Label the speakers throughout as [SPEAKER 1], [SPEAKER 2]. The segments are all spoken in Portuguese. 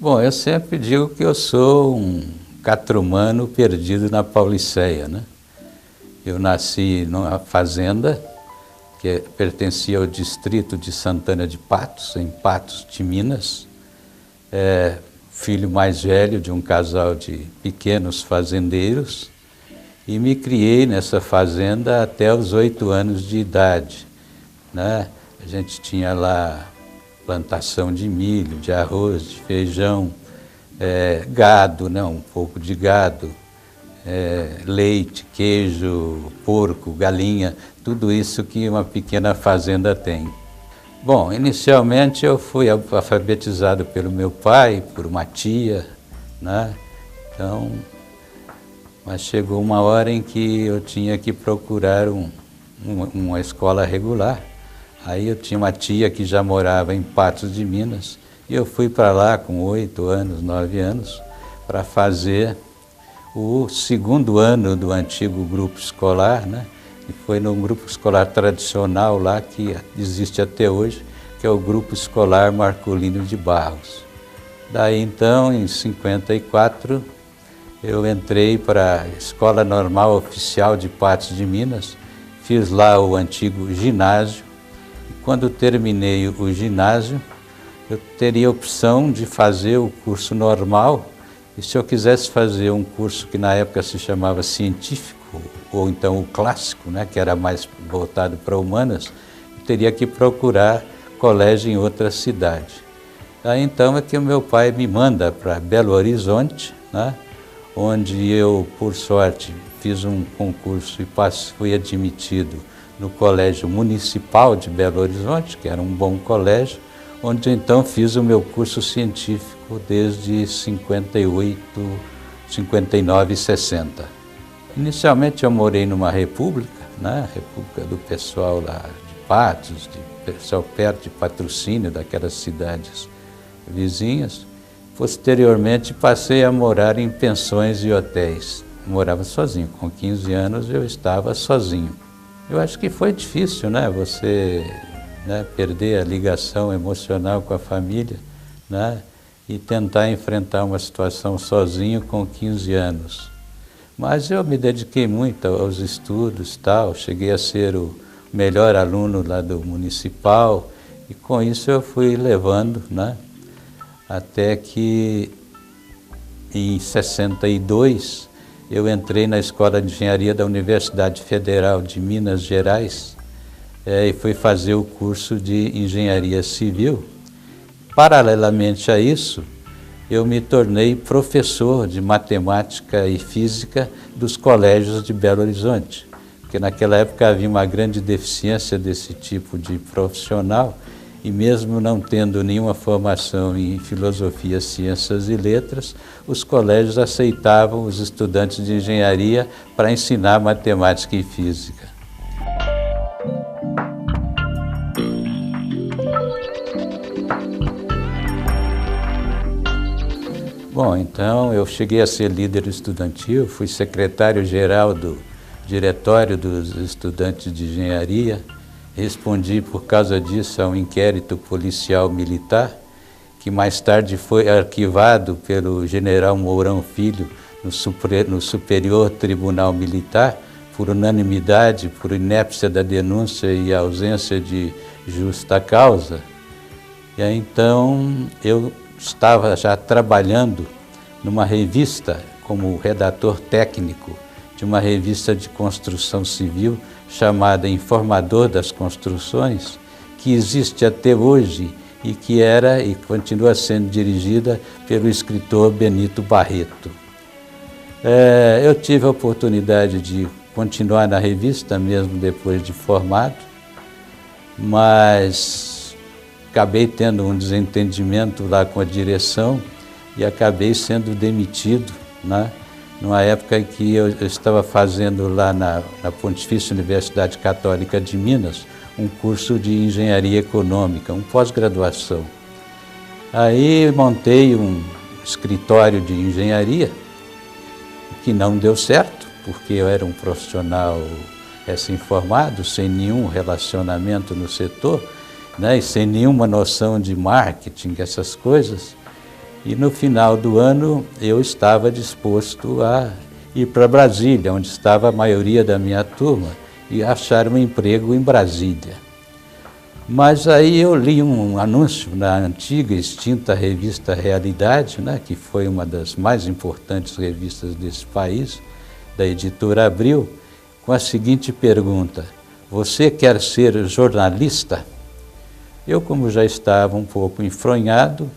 [SPEAKER 1] Bom, eu sempre digo que eu sou um catrumano perdido na Pauliceia, né? Eu nasci numa fazenda que pertencia ao distrito de Santana de Patos, em Patos de Minas. Filho mais velho de um casal de pequenos fazendeiros, e me criei nessa fazenda até os 8 anos de idade, né? A gente tinha lá plantação de milho, de arroz, de feijão, gado, né? Um pouco de gado, leite, queijo, porco, galinha, tudo isso que uma pequena fazenda tem. Bom, inicialmente eu fui alfabetizado pelo meu pai, por uma tia, né? Então, mas chegou uma hora em que eu tinha que procurar uma escola regular. Aí eu tinha uma tia que já morava em Patos de Minas, e eu fui para lá com 8 anos, 9 anos, para fazer o segundo ano do antigo grupo escolar, né? E foi num grupo escolar tradicional lá, que existe até hoje, que é o Grupo Escolar Marcolino de Barros. Daí então, em 54, eu entrei para a Escola Normal Oficial de Patos de Minas, fiz lá o antigo ginásio, e quando terminei o ginásio, eu teria a opção de fazer o curso normal, e se eu quisesse fazer um curso que na época se chamava científico, ou então o clássico, né, que era mais voltado para humanas, eu teria que procurar colégio em outra cidade. Aí então é que o meu pai me manda para Belo Horizonte, né, onde eu, por sorte, fiz um concurso e fui admitido no Colégio Municipal de Belo Horizonte, que era um bom colégio, onde então fiz o meu curso científico desde 58, 59 e 60. Inicialmente eu morei numa república, né? República do pessoal lá de Patos, de pessoal perto de Patrocínio, daquelas cidades vizinhas. Posteriormente passei a morar em pensões e hotéis. Morava sozinho, com 15 anos eu estava sozinho. Eu acho que foi difícil, né? Você, né, perder a ligação emocional com a família, né? E tentar enfrentar uma situação sozinho com 15 anos. Mas eu me dediquei muito aos estudos, tal, cheguei a ser o melhor aluno lá do municipal, e com isso eu fui levando, né? Até que em 62 eu entrei na Escola de Engenharia da Universidade Federal de Minas Gerais, e fui fazer o curso de Engenharia Civil. Paralelamente a isso, eu me tornei professor de matemática e física dos colégios de Belo Horizonte, porque naquela época havia uma grande deficiência desse tipo de profissional, e mesmo não tendo nenhuma formação em filosofia, ciências e letras, os colégios aceitavam os estudantes de engenharia para ensinar matemática e física. Bom, então eu cheguei a ser líder estudantil, fui secretário-geral do Diretório dos Estudantes de Engenharia, respondi por causa disso a um inquérito policial militar, que mais tarde foi arquivado pelo general Mourão Filho no Superior Tribunal Militar, por unanimidade, por inépcia da denúncia e ausência de justa causa. E aí então eu estava já trabalhando numa revista como redator técnico de uma revista de construção civil chamada Informador das Construções, que existe até hoje e que era e continua sendo dirigida pelo escritor Benito Barreto. Eu tive a oportunidade de continuar na revista mesmo depois de formado, mas acabei tendo um desentendimento lá com a direção e acabei sendo demitido, né? Numa época em que eu estava fazendo lá na Pontifícia Universidade Católica de Minas um curso de engenharia econômica, um pós-graduação. Aí montei um escritório de engenharia, que não deu certo, porque eu era um profissional recém-formado, sem nenhum relacionamento no setor, né, e sem nenhuma noção de marketing, essas coisas. E no final do ano eu estava disposto a ir para Brasília, onde estava a maioria da minha turma, e achar um emprego em Brasília. Mas aí eu li um anúncio na antiga e extinta revista Realidade, né, que foi uma das mais importantes revistas desse país, da editora Abril, com a seguinte pergunta: você quer ser jornalista? Eu, como já estava um pouco enfronhado,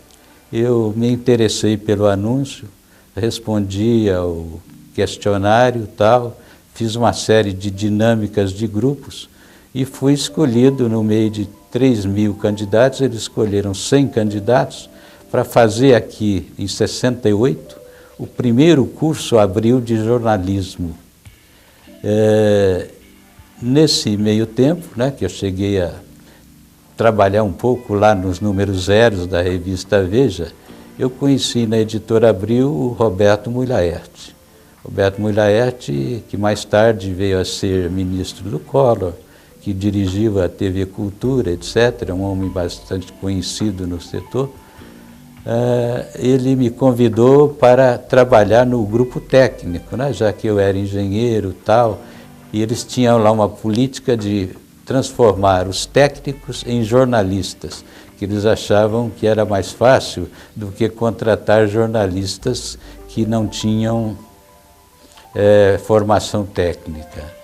[SPEAKER 1] eu me interessei pelo anúncio, respondi ao questionário e tal, fiz uma série de dinâmicas de grupos e fui escolhido no meio de 3.000 candidatos. Eles escolheram 100 candidatos para fazer aqui, em 68, o primeiro curso Abril de jornalismo. Nesse meio tempo, né, que eu cheguei a trabalhar um pouco lá nos números zeros da revista Veja, eu conheci na editora Abril o Roberto Mulaerte. Roberto Mulaerte, que mais tarde veio a ser ministro do Collor, que dirigiu a TV Cultura, etc., um homem bastante conhecido no setor. Ele me convidou para trabalhar no grupo técnico, né, já que eu era engenheiro e tal, e eles tinham lá uma política de transformar os técnicos em jornalistas, que eles achavam que era mais fácil do que contratar jornalistas que não tinham formação técnica.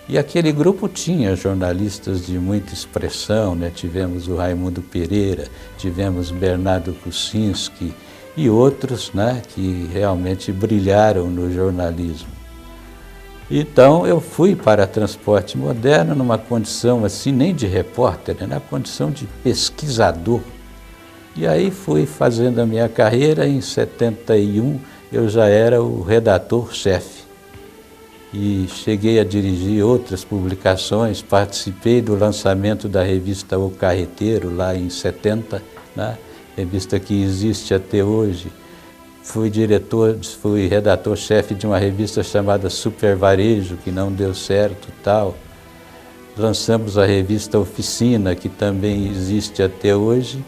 [SPEAKER 1] E aquele grupo tinha jornalistas de muita expressão, né? Tivemos o Raimundo Pereira, tivemos Bernardo Kucinski e outros, né, que realmente brilharam no jornalismo. Então eu fui para Transporte Moderno numa condição assim, nem de repórter, né, na condição de pesquisador. E aí fui fazendo a minha carreira. Em 71 eu já era o redator-chefe. E cheguei a dirigir outras publicações, participei do lançamento da revista O Carreteiro, lá em 70, né? Revista que existe até hoje. Fui redator-chefe de uma revista chamada Super Varejo, que não deu certo e tal. Lançamos a revista Oficina, que também existe até hoje,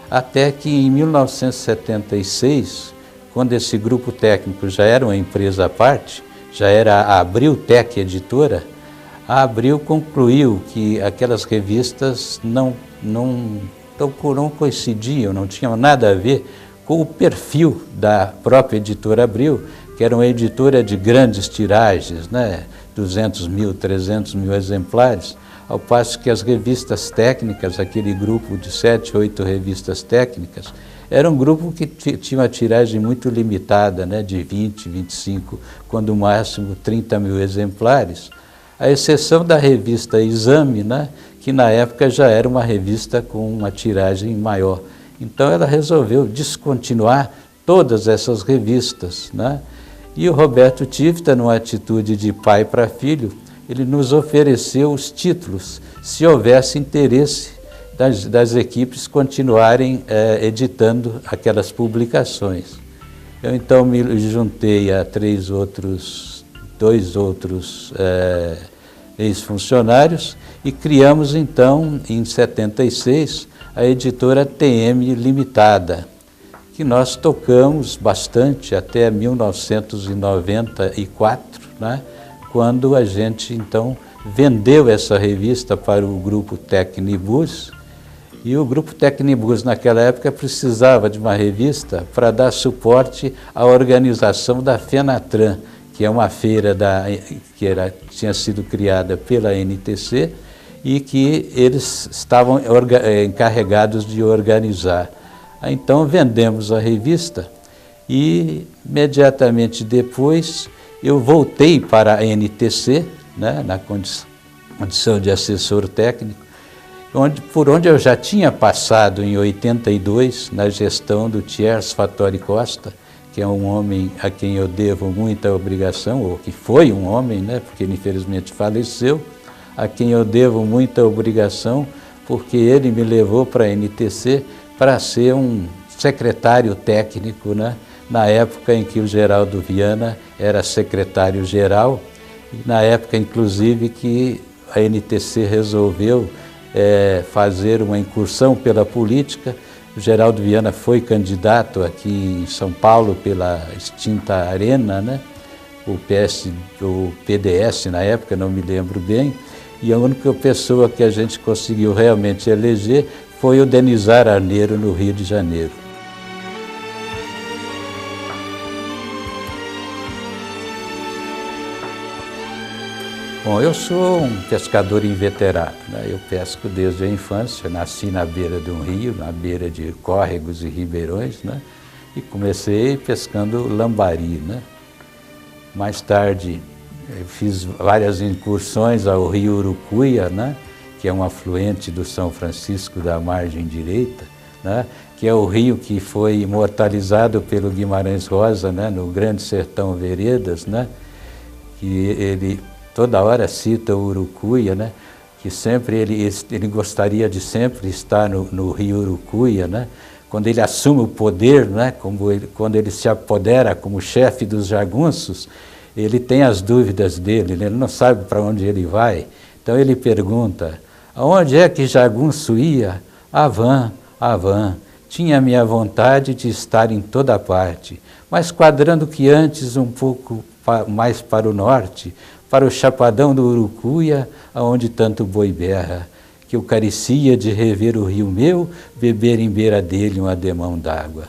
[SPEAKER 1] até que em 1976, quando esse grupo técnico já era uma empresa à parte, já era a Abril Tech Editora, a Abril concluiu que aquelas revistas não coincidiam, não tinham nada a ver com o perfil da própria editora Abril, que era uma editora de grandes tiragens, né? 200 mil, 300 mil exemplares, ao passo que as revistas técnicas, aquele grupo de 7, 8 revistas técnicas, era um grupo que tinha uma tiragem muito limitada, né, de 20, 25, quando o máximo 30 mil exemplares, à exceção da revista Exame, né, que na época já era uma revista com uma tiragem maior. Então ela resolveu descontinuar todas essas revistas, né? E o Roberto Tifta, numa atitude de pai para filho, ele nos ofereceu os títulos, se houvesse interesse das equipes continuarem editando aquelas publicações. Eu então me juntei a dois outros ex-funcionários e criamos então, em 76, a editora TM Limitada, que nós tocamos bastante até 1994, né, quando a gente então vendeu essa revista para o grupo Tecnibus. E o grupo Tecnibus, naquela época, precisava de uma revista para dar suporte à organização da Fenatran, que é uma feira tinha sido criada pela NTC e que eles estavam encarregados de organizar. Então vendemos a revista e imediatamente depois eu voltei para a NTC, né, na condição de assessor técnico, por onde eu já tinha passado em 82, na gestão do Thiers Fattori Costa, que é um homem a quem eu devo muita obrigação, ou que foi um homem, né, porque ele infelizmente faleceu, a quem eu devo muita obrigação, porque ele me levou para a NTC para ser um secretário técnico, né, na época em que o Geraldo Viana era secretário-geral, e na época, inclusive, que a NTC resolveu fazer uma incursão pela política, O Geraldo Viana foi candidato aqui em São Paulo pela extinta Arena, né? O PDS na época, não me lembro bem, e a única pessoa que a gente conseguiu realmente eleger foi o Denizar Arneiro, no Rio de Janeiro. Bom, eu sou um pescador inveterado, né? Eu pesco desde a infância, nasci na beira de um rio, na beira de córregos e ribeirões, né? E comecei pescando lambari, né? Mais tarde, eu fiz várias incursões ao rio Urucuia, né? Que é um afluente do São Francisco da margem direita, né? Que é o rio que foi imortalizado pelo Guimarães Rosa, né? No Grande Sertão Veredas, né? Que ele toda hora cita o Urucuia, né? Que sempre ele gostaria de sempre estar no rio Urucuia, né? Quando ele assume o poder, né? Quando ele se apodera como chefe dos jagunços, ele tem as dúvidas dele, né? Ele não sabe para onde ele vai. Então ele pergunta: aonde é que jagunço ia? Avã, avã. Tinha minha vontade de estar em toda parte, mas quadrando que antes um pouco mais para o norte, para o chapadão do Urucuia, aonde tanto boi berra, que eu carecia de rever o rio meu, beber em beira dele um ademão d'água.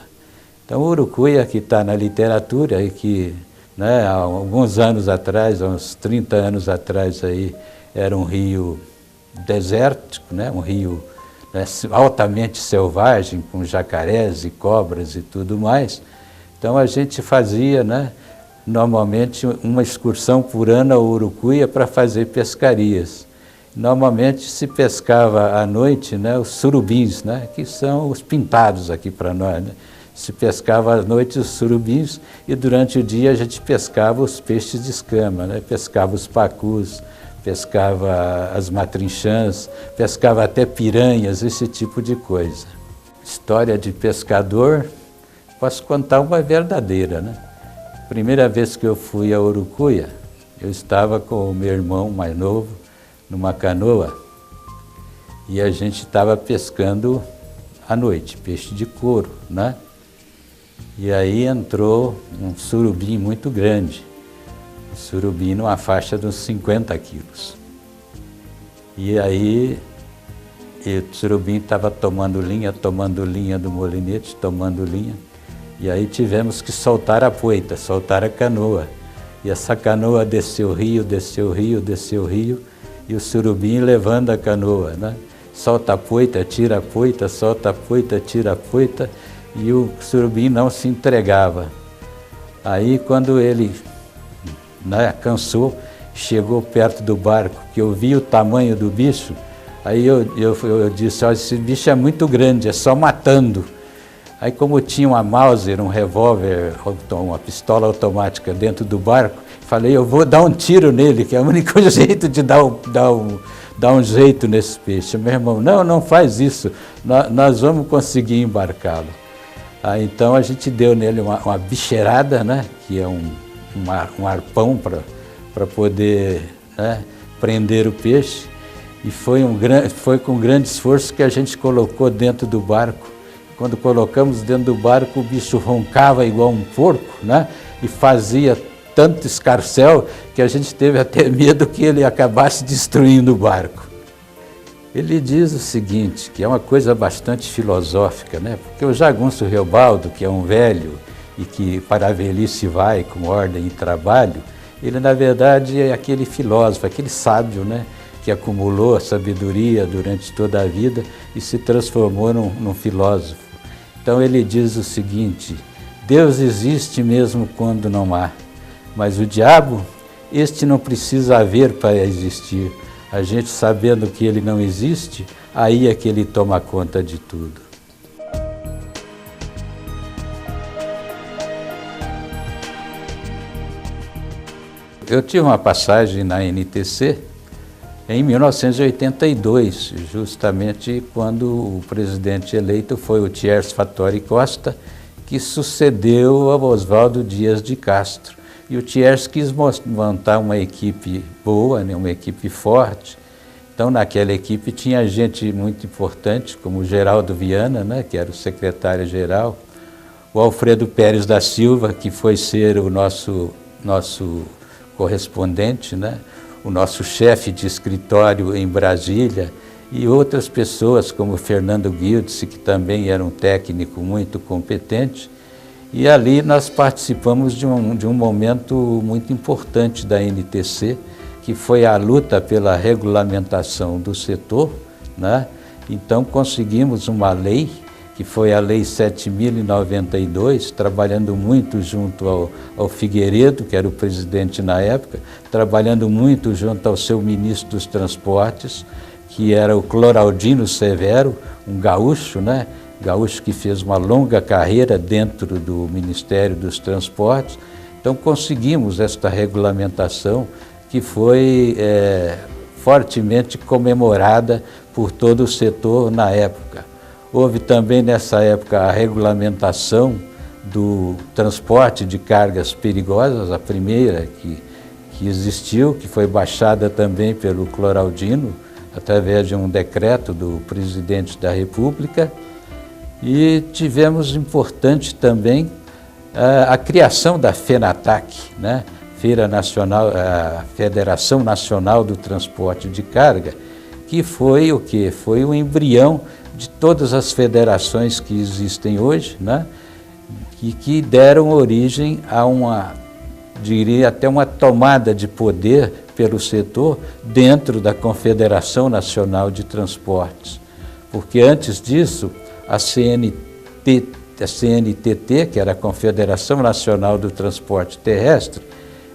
[SPEAKER 1] Então o Urucuia, que está na literatura e que, né, há alguns anos atrás, há uns 30 anos atrás, aí, era um rio desértico, né, um rio, né, altamente selvagem, com jacarés e cobras e tudo mais. Então a gente fazia, né, normalmente uma excursão por ano ao Urucuia para fazer pescarias. Normalmente se pescava à noite, né, os surubins, né, que são os pintados aqui para nós, né? Se pescava à noite os surubins e durante o dia a gente pescava os peixes de escama, né? Pescava os pacus, pescava as matrinchãs, pescava até piranhas, esse tipo de coisa. História de pescador, posso contar uma verdadeira, né? Primeira vez que eu fui a Urucuia, eu estava com o meu irmão mais novo numa canoa e a gente estava pescando à noite, peixe de couro, né? E aí entrou um surubim muito grande, um surubim numa faixa de uns 50 quilos. E aí o surubim estava tomando linha do molinete, tomando linha. E aí tivemos que soltar a poita, soltar a canoa. E essa canoa desceu o rio, desceu o rio, desceu o rio, e o surubim levando a canoa, né? Solta a poita, tira a poita, solta a poita, tira a poita, e o surubim não se entregava. Aí quando ele, né, cansou, chegou perto do barco, que eu vi o tamanho do bicho, aí eu disse: olha, esse bicho é muito grande, é só matando. Aí como tinha uma Mauser, um revólver, uma pistola automática dentro do barco, falei: eu vou dar um tiro nele, que é o único jeito de dar um jeito nesse peixe. Meu irmão: não faz isso, nós vamos conseguir embarcá-lo. Aí então a gente deu nele uma bicheirada, né, que é um arpão para poder, né, prender o peixe, e foi com grande esforço que a gente colocou dentro do barco. Quando colocamos dentro do barco, o bicho roncava igual um porco, né? E fazia tanto escarcéu que a gente teve até medo que ele acabasse destruindo o barco. Ele diz o seguinte, que é uma coisa bastante filosófica, né? Porque o jagunço Reobaldo, que é um velho e que para a velhice vai com ordem e trabalho, ele na verdade é aquele filósofo, aquele sábio, né? Que acumulou a sabedoria durante toda a vida e se transformou num filósofo. Então ele diz o seguinte: Deus existe mesmo quando não há, mas o diabo, este não precisa haver para existir. A gente sabendo que ele não existe, aí é que ele toma conta de tudo. Eu tive uma passagem na NTC em 1982, justamente quando o presidente eleito foi o Thiers Fattori Costa, que sucedeu ao Oswaldo Dias de Castro. E o Thiers quis montar uma equipe boa, né, uma equipe forte, Então, naquela equipe tinha gente muito importante, como o Geraldo Viana, né, que era o secretário-geral, o Alfredo Pérez da Silva, que foi ser o nosso correspondente, né, o nosso chefe de escritório em Brasília, e outras pessoas, como o Fernando Guildes, que também era um técnico muito competente. E ali nós participamos de um momento muito importante da NTC, que foi a luta pela regulamentação do setor, né? Então conseguimos uma lei, que foi a Lei 7.092, trabalhando muito junto ao Figueiredo, que era o presidente na época, trabalhando muito junto ao seu ministro dos Transportes, que era o Cloraldino Severo, um gaúcho, né? Gaúcho que fez uma longa carreira dentro do Ministério dos Transportes. Então conseguimos esta regulamentação, que foi fortemente comemorada por todo o setor na época. Houve também nessa época a regulamentação do transporte de cargas perigosas, a primeira que existiu, que foi baixada também pelo Cloraldino, através de um decreto do presidente da República. E tivemos importante também a criação da FENATAC, né? Feira Nacional, a Federação Nacional do Transporte de Carga, que foi o quê? Foi o embrião de todas as federações que existem hoje, né? que deram origem a diria até uma tomada de poder pelo setor dentro da Confederação Nacional de Transportes. Porque antes disso, a CNTT, que era a Confederação Nacional do Transporte Terrestre,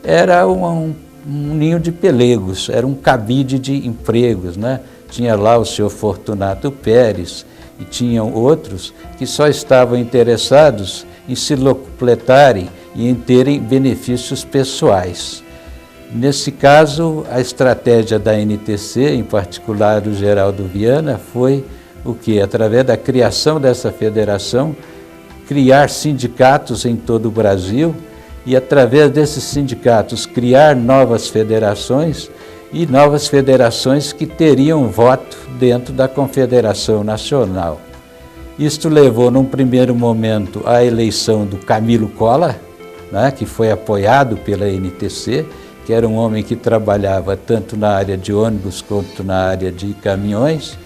[SPEAKER 1] era um ninho de pelegos, era um cabide de empregos, né? Tinha lá o senhor Fortunato Pérez e tinham outros que só estavam interessados em se locupletarem e em terem benefícios pessoais. Nesse caso, a estratégia da NTC, em particular do Geraldo Viana, foi o quê? Através da criação dessa federação, criar sindicatos em todo o Brasil, e através desses sindicatos criar novas federações e novas federações que teriam voto dentro da Confederação Nacional. Isto levou, num primeiro momento, à eleição do Camilo Cola, né, que foi apoiado pela NTC, que era um homem que trabalhava tanto na área de ônibus quanto na área de caminhões.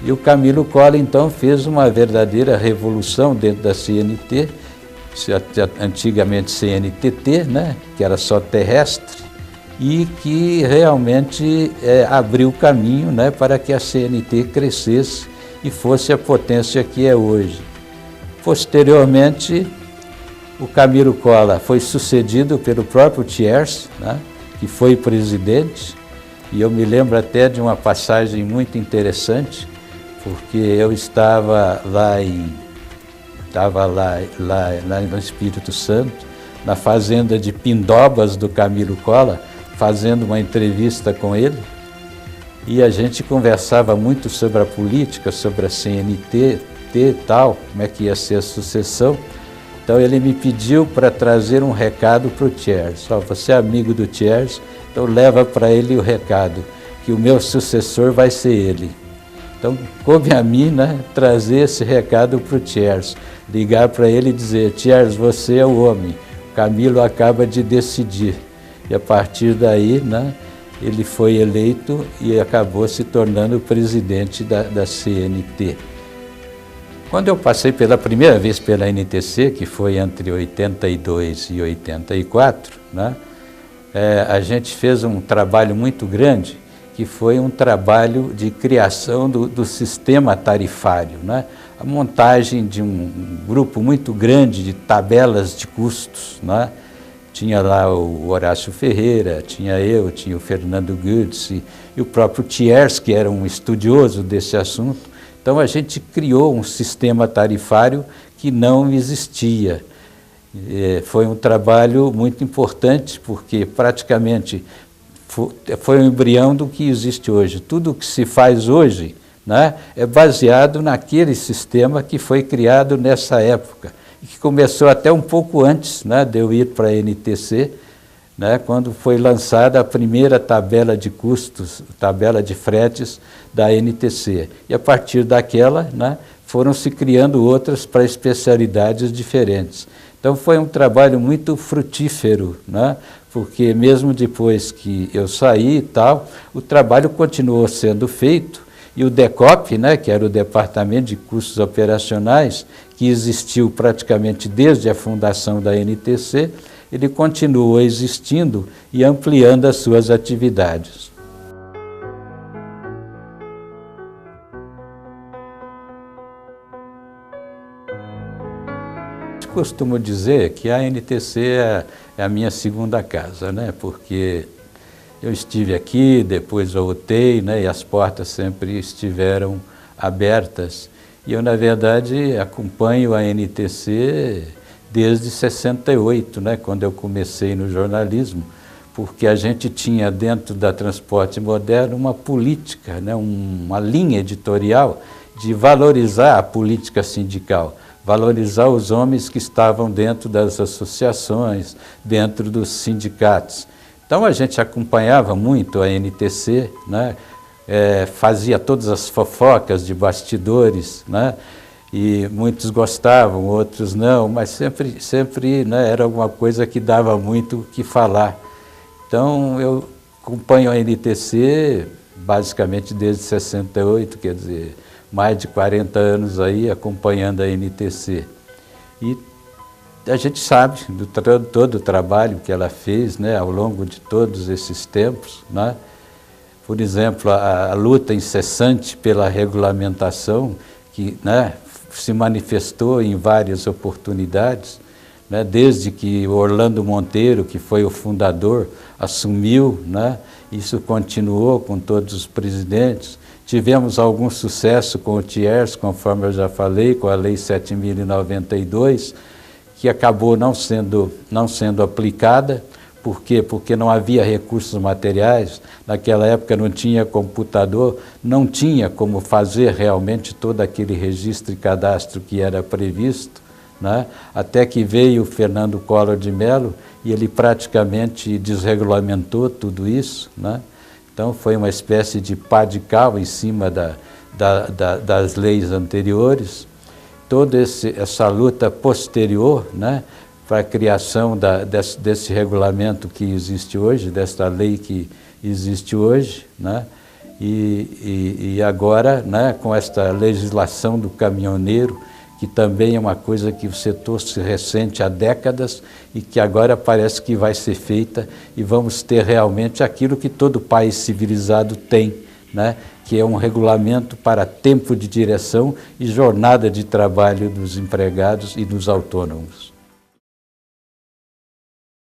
[SPEAKER 1] E o Camilo Cola, então, fez uma verdadeira revolução dentro da CNT, antigamente CNTT, né, que era só terrestre, e que realmente abriu o caminho, né, para que a CNT crescesse e fosse a potência que é hoje. Posteriormente, o Camilo Cola foi sucedido pelo próprio Thiers, né, que foi presidente, e eu me lembro até de uma passagem muito interessante, porque eu estava lá no Espírito Santo, na fazenda de Pindobas do Camilo Cola, fazendo uma entrevista com ele, e a gente conversava muito sobre a política, sobre a CNT e tal, como é que ia ser a sucessão. Então ele me pediu para trazer um recado para o Thiers. Você é amigo do Thiers, então leva para ele o recado, que o meu sucessor vai ser ele. Então, coube a mim, né, trazer esse recado para o Thiers, ligar para ele e dizer: Thiers, você é o homem, o Camilo acaba de decidir. E a partir daí, né, ele foi eleito e acabou se tornando o presidente da CNT. Quando eu passei pela primeira vez pela NTC, que foi entre 82 e 84, né, a gente fez um trabalho muito grande, que foi um trabalho de criação do sistema tarifário, né? A montagem de um grupo muito grande de tabelas de custos, né? Tinha lá o Horácio Ferreira, tinha eu, tinha o Fernando Guildes e o próprio Thiers, que era um estudioso desse assunto. Então a gente criou um sistema tarifário que não existia. Foi um trabalho muito importante, porque praticamente foi o embrião do que existe hoje. Tudo o que se faz hoje, né, é baseado naquele sistema que foi criado nessa época, e que começou até um pouco antes, né, de eu ir para a NTC, né, quando foi lançada a primeira tabela de custos, tabela de fretes da NTC. E a partir daquela, né, foram se criando outras para especialidades diferentes. Então foi um trabalho muito frutífero, né, porque mesmo depois que eu saí e tal, o trabalho continuou sendo feito, e o DECOP, né, que era o Departamento de Custos Operacionais, que existiu praticamente desde a fundação da NTC, ele continuou existindo e ampliando as suas atividades. Eu costumo dizer que a NTC é a minha segunda casa, né, porque eu estive aqui, depois voltei, né, e as portas sempre estiveram abertas. E eu, na verdade, acompanho a NTC desde 68, né, quando eu comecei no jornalismo, porque a gente tinha dentro da Transporte Moderno uma política, né, uma linha editorial de valorizar a política sindical, valorizar os homens que estavam dentro das associações, dentro dos sindicatos. Então a gente acompanhava muito a NTC, né? Fazia todas as fofocas de bastidores, né? E muitos gostavam, outros não, mas sempre né, era alguma coisa que dava muito o que falar. Então eu acompanho a NTC basicamente desde 68, quer dizer, mais de 40 anos aí acompanhando a NTC. E a gente sabe do todo o trabalho que ela fez, né, ao longo de todos esses tempos, né? Por exemplo, a luta incessante pela regulamentação, que, né, se manifestou em várias oportunidades, né, desde que o Orlando Monteiro, que foi o fundador, assumiu, né, isso continuou com todos os presidentes. Tivemos algum sucesso com o TIERS, conforme eu já falei, com a Lei 7.092, que acabou não sendo aplicada. Por quê? Porque não havia recursos materiais, naquela época não tinha computador, não tinha como fazer realmente todo aquele registro e cadastro que era previsto, né? Até que veio o Fernando Collor de Mello e ele praticamente desregulamentou tudo isso, né? Então foi uma espécie de pá de cal em cima das leis anteriores. Toda essa luta posterior, né, para a criação desse regulamento que existe hoje, desta lei que existe hoje, né, e agora, né, com esta legislação do caminhoneiro, que também é uma coisa que o setor se ressente há décadas e que agora parece que vai ser feita e vamos ter realmente aquilo que todo país civilizado tem, né, que é um regulamento para tempo de direção e jornada de trabalho dos empregados e dos autônomos.